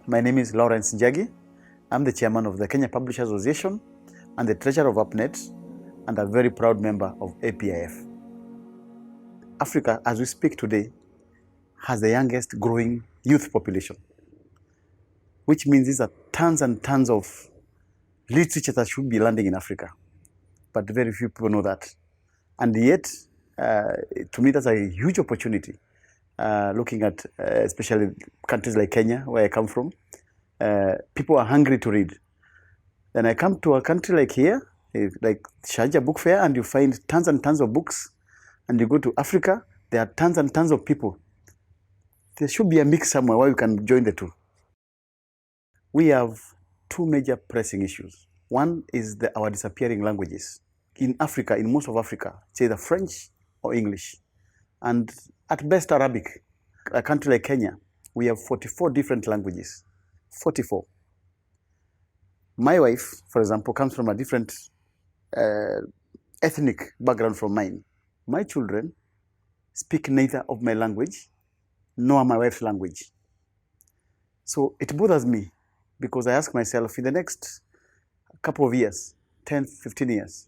My name is Njagi. I'm the chairman of the Kenya Publishers Association and the treasurer of APNET, and a very proud member of APIF. Africa, as we speak today, has the youngest growing youth population, which means these are tons and tons of literature that should be landing in Africa. But very few people know that. And yet, to me, that's a huge opportunity. Looking at especially countries like Kenya, where I come from, people are hungry to read. Then I come to a country like here, like Sharjah Book Fair, and you find tons and tons of books. And you go to Africa, there are tons and tons of people. There should be a mix somewhere where you can join the two. We have two major pressing issues. One is our disappearing languages. In Africa, in most of Africa, it's either French or English, and at best Arabic. A country like Kenya, we have 44 different languages. 44. My wife, for example, comes from a different ethnic background from mine. My children speak neither of my language nor my wife's language. So it bothers me because I ask myself, in the next couple of years, 10, 15 years,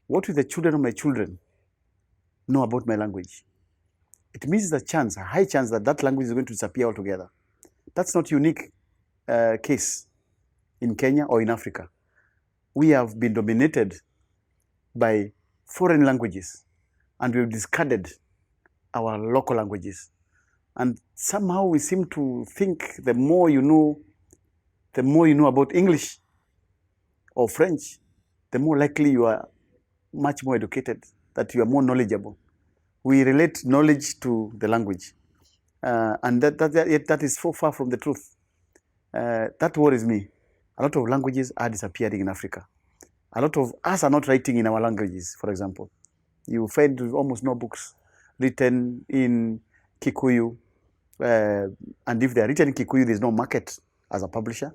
what will the children of my children know about my language? It means a high chance that that language is going to disappear altogether. That's not a unique case in Kenya or in Africa. We have been dominated by foreign languages, and we've discarded our local languages. And somehow we seem to think the more you know about English or French, the more likely you are much more educated, that you are more knowledgeable. We relate knowledge to the language. And that is so far from the truth. That worries me. A lot of languages are disappearing in Africa. A lot of us are not writing in our languages, for example. You find almost no books written in Kikuyu. And if they are written in Kikuyu, there's no market as a publisher.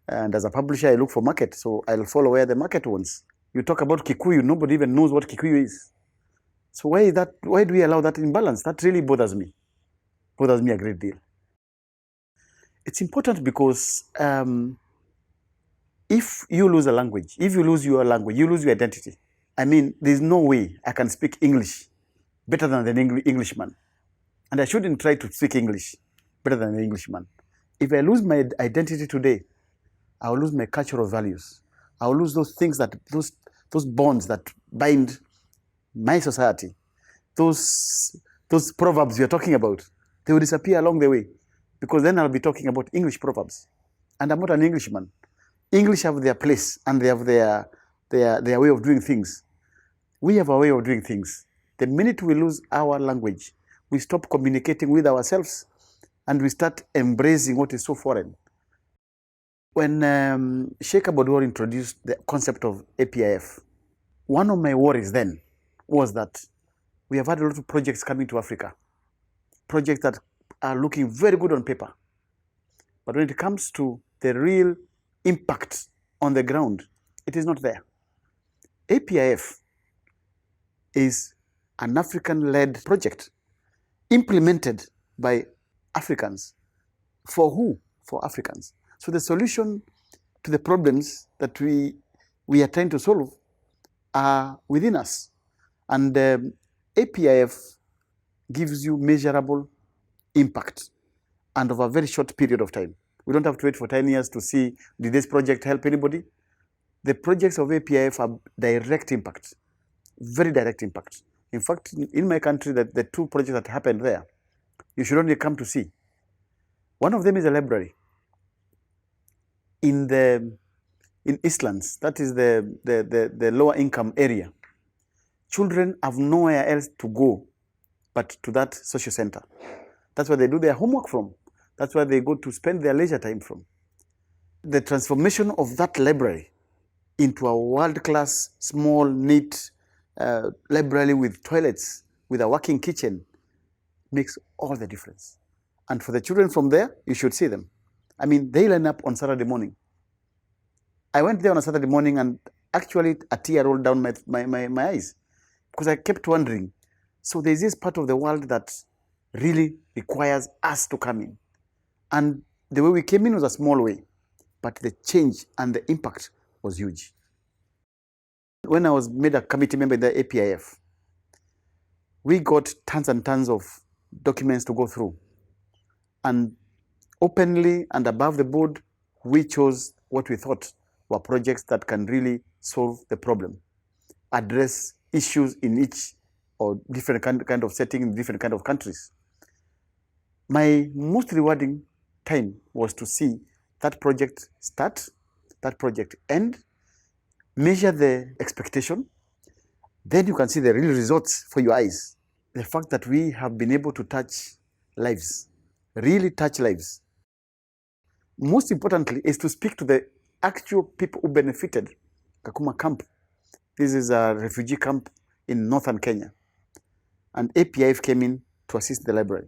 And as a publisher, I look for market. So I'll follow where the market wants. You talk about Kikuyu, nobody even knows what Kikuyu is. So why do we allow that imbalance? That really bothers me a great deal. It's important because if you lose a language, if you lose your language, you lose your identity. I mean, there's no way I can speak English better than an Englishman. And I shouldn't try to speak English better than an Englishman. If I lose my identity today, I will lose my cultural values. I will lose those things those bonds that bind my society. Those proverbs you're talking about, they will disappear along the way, because then I'll be talking about English proverbs. And I'm not an Englishman. English have their place and they have their way of doing things. We have a way of doing things. The minute we lose our language, we stop communicating with ourselves and we start embracing what is so foreign. When Sheikh Abodwar introduced the concept of APIF, one of my worries then was that we have had a lot of projects coming to Africa, projects that are looking very good on paper. But when it comes to the real impact on the ground, it is not there. APIF is an African-led project implemented by Africans. For who? For Africans. So the solution to the problems that we are trying to solve are within us. And APIF gives you measurable impact and over a very short period of time. We don't have to wait for 10 years to see, did this project help anybody? The projects of APIF are direct impact, very direct impact. In fact, in my country, the two projects that happened there, you should only come to see. One of them is a library in Eastlands, that is the lower income area. Children have nowhere else to go but to that social center. That's where they do their homework from. That's where they go to spend their leisure time from. The transformation of that library into a world-class, small, neat library with toilets, with a working kitchen, makes all the difference. And for the children from there, you should see them. I mean, they line up on Saturday morning. I went there on a Saturday morning and actually a tear rolled down my eyes because I kept wondering, so there's this part of the world that really requires us to come in. And The way we came in was a small way, but the change and the impact was huge. When I was made a committee member in the APIF, we got tons and tons of documents to go through. And openly and above the board, we chose what we thought were projects that can really solve the problem, address issues in each or different kind of setting in different kind of countries. My most rewarding time was to see that project start, that project end, measure the expectation, then you can see the real results for your eyes. The fact that we have been able to touch lives, really touch lives. Most importantly is to speak to the actual people who benefited. Kakuma camp, this is a refugee camp in northern Kenya. And APIF came in to assist the library.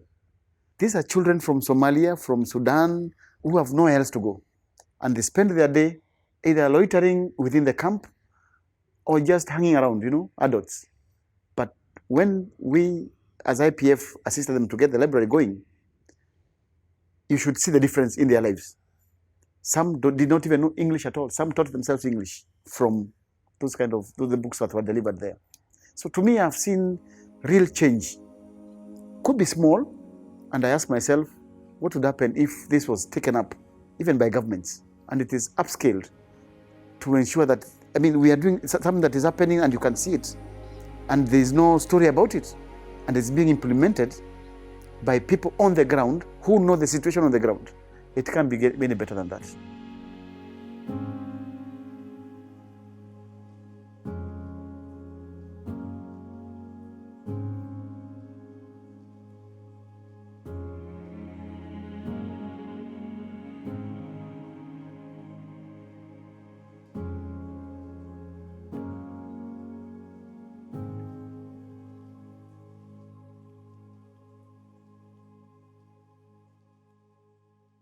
These are children from Somalia, from Sudan, who have nowhere else to go. And they spend their day either loitering within the camp or just hanging around, adults. But when we, as IPF, assisted them to get the library going, you should see the difference in their lives. Some did not even know English at all. Some taught themselves English from those the books that were delivered there. So to me, I've seen real change. Could be small, and I ask myself, what would happen if this was taken up, even by governments, and it is upscaled to ensure that, we are doing something that is happening and you can see it, and there is no story about it, and it's being implemented by people on the ground who know the situation on the ground. It can't be any better than that.